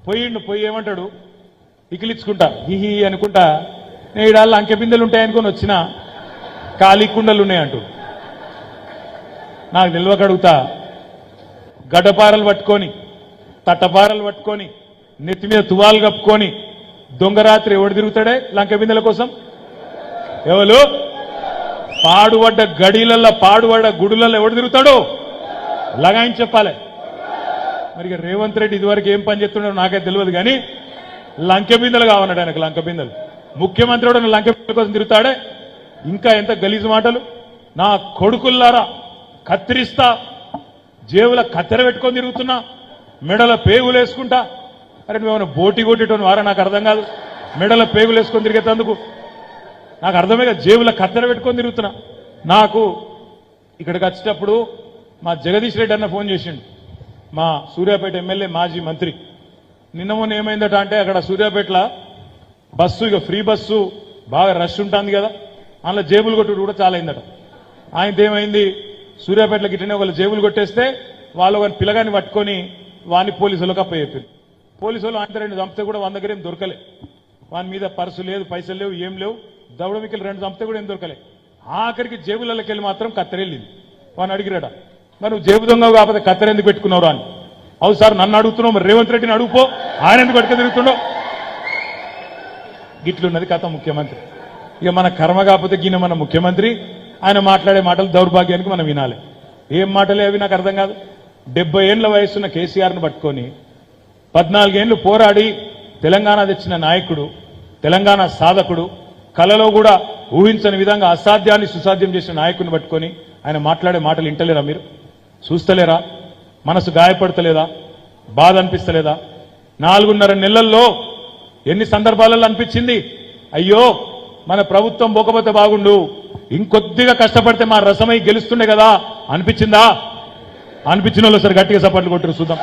పోయి ఏమంటాడు ఇకిలిచ్చుకుంటా హిహి అనుకుంటా నేడాళ్ళు అంకె బిందెలు ఉంటాయనుకొని వచ్చిన ఖాళీ కుండలు ఉన్నాయంటూ నాకు నిల్వకడుగుతా గడ్డపారలు పట్టుకొని తట్టపారలు పట్టుకొని నెత్తి మీద తువాలు కప్పుకొని దొంగరాత్రి ఎవడు తిరుగుతాడే లంక బిందెల కోసం ఎవరు పాడుబడ్డ గడిలల్లో పాడుబడ్డ గుడులలో ఎవడు తిరుగుతాడో లగాయని చెప్పాలి మరి రేవంత్ రెడ్డి ఇదివరకు ఏం పని చేస్తున్నాడో నాకే తెలియదు కానీ లంక బిందెలు కావన్నాడు ఆయనకు లంక బిందెలు ముఖ్యమంత్రి కూడా లంక బిందెల కోసం తిరుగుతాడే ఇంకా ఎంత గలీజు మాటలు నా కొడుకుల్లారా కత్తిరిస్తా జేబుల కత్తెర పెట్టుకొని తిరుగుతున్నా మెడల పేగులు వేసుకుంటా అరే నువ్వేమైనా బోటి కొట్టేటోని వారా నాకు అర్థం కాదు మెడల పేగులు వేసుకొని తిరిగేటందుకు నాకు అర్థమే కదా జేబుల కత్తెర పెట్టుకొని తిరుగుతున్నా నాకు ఇక్కడికి వచ్చేటప్పుడు మా జగదీష్ రెడ్డి అన్న ఫోన్ చేసిండు మా సూర్యాపేట ఎమ్మెల్యే మాజీ మంత్రి నిన్న మొన్న ఏమైందట అంటే అక్కడ సూర్యాపేటలో బస్సు ఇక ఫ్రీ బస్సు బాగా రష్ ఉంటుంది కదా అందులో జేబులు కొట్టుడు కూడా చాలా అయిందట ఆయనది ఏమైంది సూర్యాపేటలో గిట్టనే ఒకళ్ళు జేబులు కొట్టేస్తే వాళ్ళు ఒక పిల్లగాని పట్టుకొని వాని పోలీసులకు అప్పచెప్పారు పోలీసు వాళ్ళు ఆయన 2 చంపితే కూడా 100 దగ్గర ఏం దొరకలే వాని మీద పర్సు లేదు పైసలు లేవు ఏం లేవు దౌడమికలు 2 చంపితే కూడా ఏం దొరకలే ఆఖరికి జేబులకి వెళ్ళి మాత్రం కత్తెరెళ్ళింది వాడిని అడిగిరాడా మరి నువ్వు జేబు దొంగ కాకపోతే కత్తెర ఎందుకు పెట్టుకున్నావు అని అవు సార్ నన్ను అడుగుతున్నావు మరి రేవంత్ రెడ్డిని అడుగుపో ఆయన ఎందుకు పట్టుక తిరుగుతుండవు గిట్లున్నది కథ ముఖ్యమంత్రి ఇక మన కర్మ కాకపోతే గిన్న మన ముఖ్యమంత్రి ఆయన మాట్లాడే మాటలు దౌర్భాగ్యానికి మనం వినాలి ఏం మాటలే అవి నాకు అర్థం కాదు 70 ఏళ్ల వయసున్న కేసీఆర్ను పట్టుకొని 14 ఏళ్లు పోరాడి తెలంగాణ తెచ్చిన నాయకుడు తెలంగాణ సాధకుడు కలలో కూడా ఊహించని విధంగా అసాధ్యాన్ని సుసాధ్యం చేసిన నాయకుడిని పట్టుకొని ఆయన మాట్లాడే మాటలు వింటలేరా మీరు చూస్తలేరా మనసు గాయపడతలేదా బాధ అనిపిస్తలేదా 4.5 నెలల్లో ఎన్ని సందర్భాలలో అనిపించింది అయ్యో మన ప్రభుత్వం పోకపోతే బాగుండు ఇంకొద్దిగా కష్టపడితే మా రసమై గెలుస్తుండే కదా అనిపించిందా అనిపించిన వాళ్ళు సరే గట్టిగా సపోర్ట్లు కొట్టరు చూద్దాం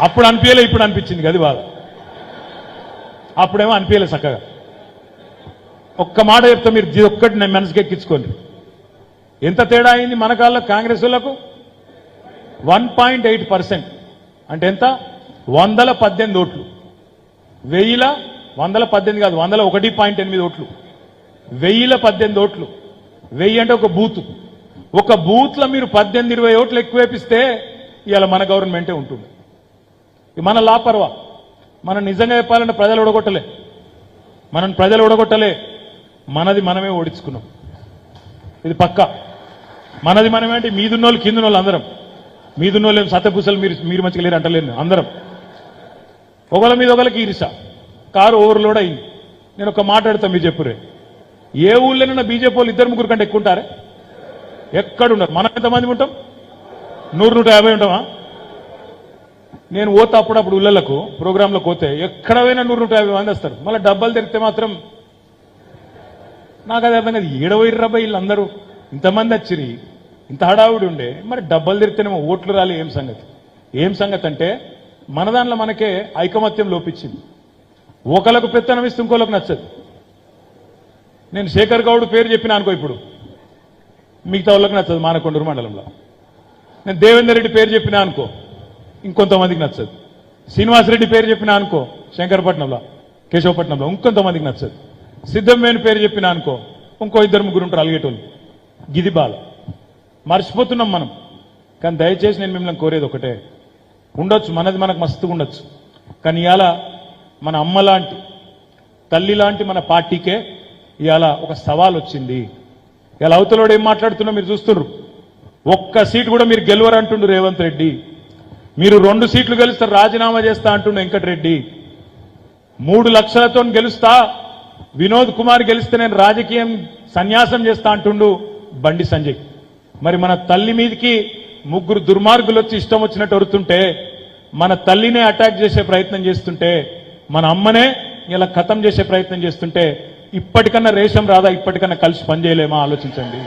అప్పుడు అనిపించలే ఇప్పుడు అనిపించింది కదా బాధ అప్పుడేమో అనిపించలే చక్కగా ఒక్క మాట చెప్తా మీరు ఇది ఒక్కటి నేను మనసుకి ఎక్కించుకోండి ఎంత తేడా అయింది మన కాళ్ళ కాంగ్రెస్ వాళ్ళకు 1.8% అంటే ఎంత 118 ఓట్లు 118 కాదు 101.8 ఓట్లు 1018 ఓట్లు 1000 అంటే ఒక బూత్లో మీరు 18-20 ఓట్లు ఎక్కువేపిస్తే ఇవాళ మన గవర్నమెంటే ఉంటుంది మన లాపర్వా మనం నిజంగా చెప్పాలంటే ప్రజలు ఓడగొట్టలే మనది మనమే ఓడించుకున్నాం ఇది పక్కా మనది మనమే అంటే మీదున్నోళ్ళు కిందున్నోళ్ళు అందరం మీదున్నోళ్ళు ఏం సత్యపూసలు మీరు మంచిగా లేరు అంటలేను అందరం ఒకళ్ళ మీద ఒకళ్ళకి ఈరిసా కారు ఓవర్లోడ్ అయింది నేను ఒక మాట్లాడతా మీరు చెప్పురే ఏ ఊళ్ళోనైనా బీజేపీ వాళ్ళు 2-3 కంటే ఎక్కువ ఉంటారే ఎక్కడున్నారు మనం ఎంతమంది ఉంటాం 100-150 ఉంటామా నేను పోతే అప్పుడప్పుడు ఊళ్ళకు ప్రోగ్రాంలోకి పోతే ఎక్కడ పోయినా 100-150 మంది వస్తారు మళ్ళీ డబ్బాలు తెరిస్తే మాత్రం నాకు అది అర్థం కాదు 70 వీళ్ళందరూ ఇంతమంది వచ్చిరి ఇంత హడావుడి ఉండే మరి డబ్బాలు తెరితేనేమో ఓట్లు రాలి ఏం సంగతి అంటే మన దాంట్లో మనకే ఐకమత్యం లోపించింది ఒకళ్ళకు పెత్తనం ఇస్తే ఇంకోళ్ళకు నచ్చదు నేను శేఖర్ గౌడ్ పేరు చెప్పినా అనుకో ఇప్పుడు మిగతా వాళ్ళకి నచ్చదు మానకొండూరు మండలంలో నేను దేవేందర్ రెడ్డి పేరు చెప్పినా అనుకో ఇంకొంతమందికి నచ్చదు శ్రీనివాసరెడ్డి పేరు చెప్పినా అనుకో శంకరపట్నంలో కేశవపట్నంలో ఇంకొంతమందికి నచ్చదు సిద్ధంవేణి పేరు చెప్పినా అనుకో ఇంకో 2-3 ఉంటారు అలిగేటోళ్ళు గిది బాల మర్చిపోతున్నాం మనం కానీ దయచేసి నేను మిమ్మల్ని కోరేది ఒకటే ఉండొచ్చు మనది మనకు మస్తుగా ఉండొచ్చు కానీ ఇవాళ మన అమ్మ లాంటి తల్లి లాంటి మన పార్టీకే ఇవాళ ఒక సవాల్ వచ్చింది ఇలా అవతలోడు ఏం మాట్లాడుతున్నా మీరు చూస్తున్నారు ఒక్క సీటు కూడా మీరు గెలవరు అంటుండు రేవంత్ రెడ్డి మీరు 2 సీట్లు గెలుస్తారు రాజీనామా చేస్తా అంటుండు వెంకటరెడ్డి 3 లక్షలతో గెలుస్తా వినోద్ కుమార్ గెలిస్తే నేను రాజకీయం సన్యాసం చేస్తా అంటుండు బండి సంజయ్ మరి మన తల్లి మీదకి 3 దుర్మార్గులు వచ్చి ఇష్టం వచ్చినట్టు వరుతుంటే మన తల్లినే అటాక్ చేసే ప్రయత్నం చేస్తుంటే మన అమ్మనే ఇలా ఖతం చేసే ప్రయత్నం చేస్తుంటే ఇప్పటికన్నా రేషం రాదా ఇప్పటికన్నా కలిసి పనిచేయలేమా ఆలోచించండి